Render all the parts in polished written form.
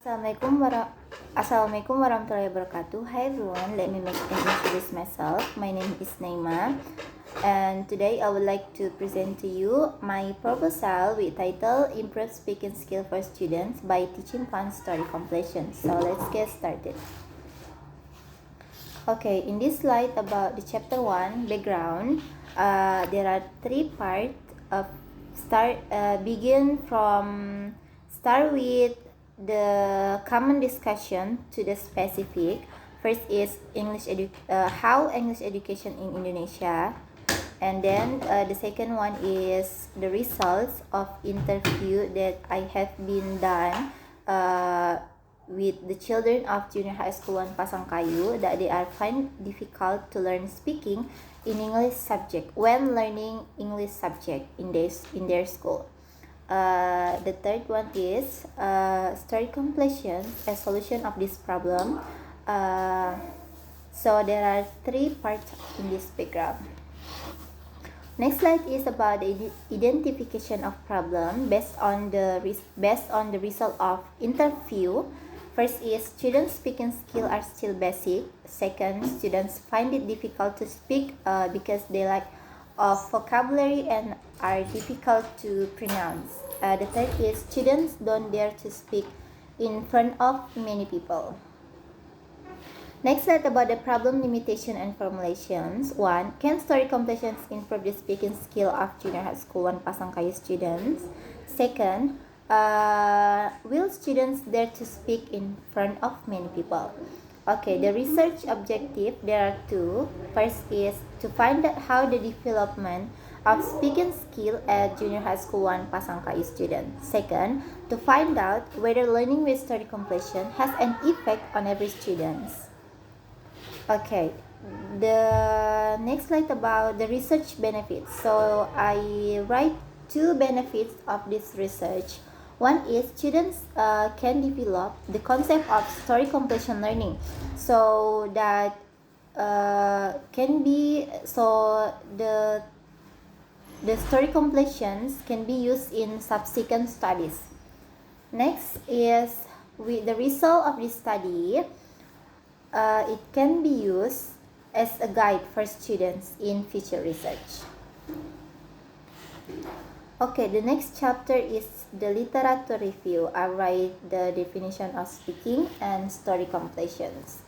Assalamualaikum warahmatullahi wabarakatuh. Hi everyone, let me introduce myself. My name is Naima, and today I would like to present to you my proposal with title Improve Speaking Skill for Students by Teaching Plan Story Completion. So let's get started. Okay, in this slide about the chapter 1 background, there are three parts of start with the common discussion to the specific. First is how English education in Indonesia, and then the second one is the results of interview that I have been done with the children of junior high school in Pasangkayu, that they are find difficult to learn speaking in English subject when learning English subject in their school. The third one is story completion, a solution of this problem. So there are three parts in this background. Next slide is about the identification of problem based on the result of interview. First is students' speaking skill are still basic. Second, students find it difficult to speak because they lack of vocabulary and are difficult to pronounce. The third is students don't dare to speak in front of many people. Next slide about the problem limitation and formulations. 1. Can story completions improve the speaking skill of junior high school 1 Pasangkayu students? Second, will students dare to speak in front of many people? Okay, the research objective, there are two. First is to find out how the development of speaking skill at junior high school 1 Pasangkayu students. Second, to find out whether learning with story completion has an effect on every student. Okay, the next slide about the research benefits. So I write two benefits of this research. One is students can develop the concept of story completion learning, so that the story completions can be used in subsequent studies. Next is with the result of this study, it can be used as a guide for students in future research. Okay, the next chapter is the literature review. I write the definition of speaking and story completions.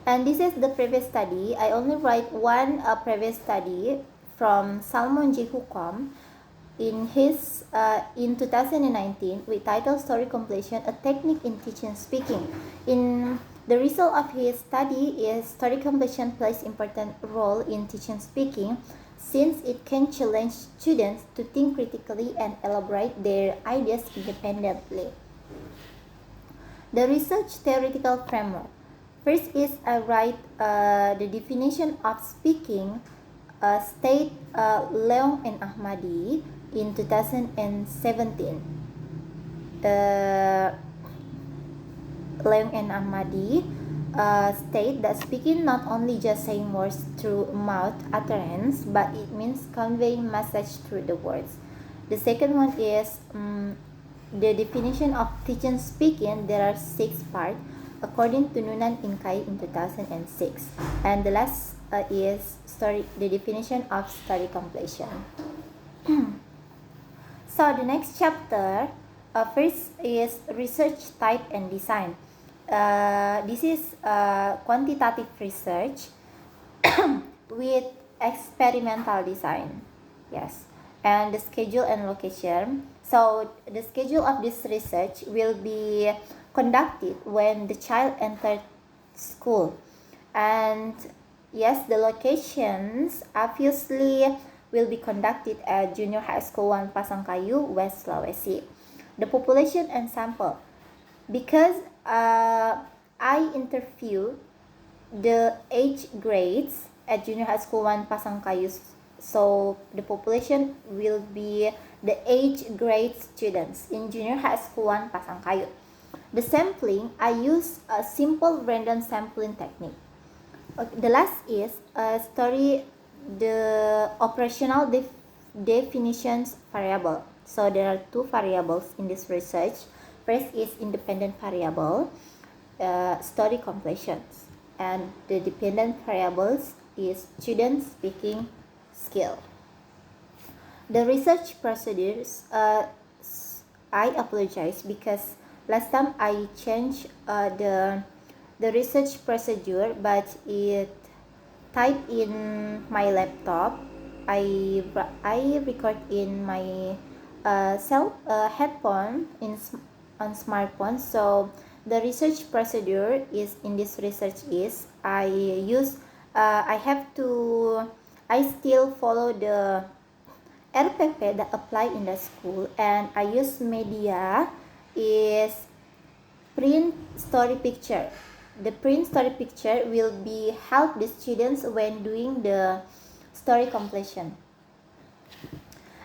And this is the previous study. I only write one previous study from Salmon J. Hukom in 2019 with title Story Completion, a Technique in Teaching Speaking. In the result of his study is story completion plays important role in teaching speaking, since it can challenge students to think critically and elaborate their ideas independently. The research theoretical framework. First is I write the definition of speaking, state Leong and Ahmadi in 2017. Leong and Ahmadi state that speaking not only just saying words through mouth utterance, but it means conveying message through the words. The second one is the definition of teaching speaking. There are 6 parts according to Nunan Inkai in 2006. And the last is the definition of story completion. So the next chapter, first is research type and design. This is quantitative research with experimental design. Yes, and the schedule and location. So the schedule of this research will be conducted when the child entered school, and yes, the locations obviously will be conducted at Junior High School 1 Pasangkayu, West Sulawesi. The population and sample. Because I interviewed the age grades at Junior High School 1 Pasangkayu, so the population will be the age grade students in Junior High School 1 Pasangkayu. The sampling, I use a simple random sampling technique. The last is the operational definitions variable. So there are 2 variables in this research. First is independent variable, story completions, and the dependent variables is student speaking skill. The research procedures, I apologize because last time I changed the research procedure, but it typed in my laptop. I record in my headphone on smartphone. So the research procedure is in this research is I have to I still follow the RPP that apply in the school, and I use media is print story picture. The print story picture will be help the students when doing the story completion.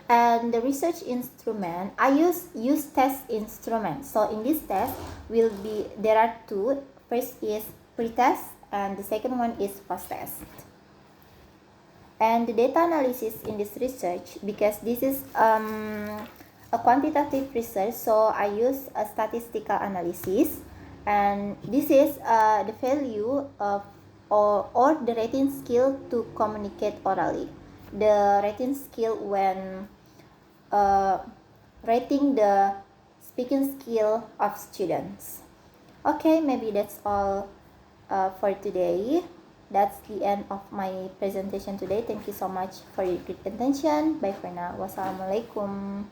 And the research instrument, I use test instrument. So in this test will be there are two. First is pre-test and the second one is post-test. And the data analysis in this research, because this is a quantitative research, so I use a statistical analysis, and this is the value of or the rating skill to communicate orally, the rating skill when rating the speaking skill of students. Okay, maybe that's all for today. That's the end of my presentation today. Thank you so much for your good attention. Bye for now. Wassalamualaikum.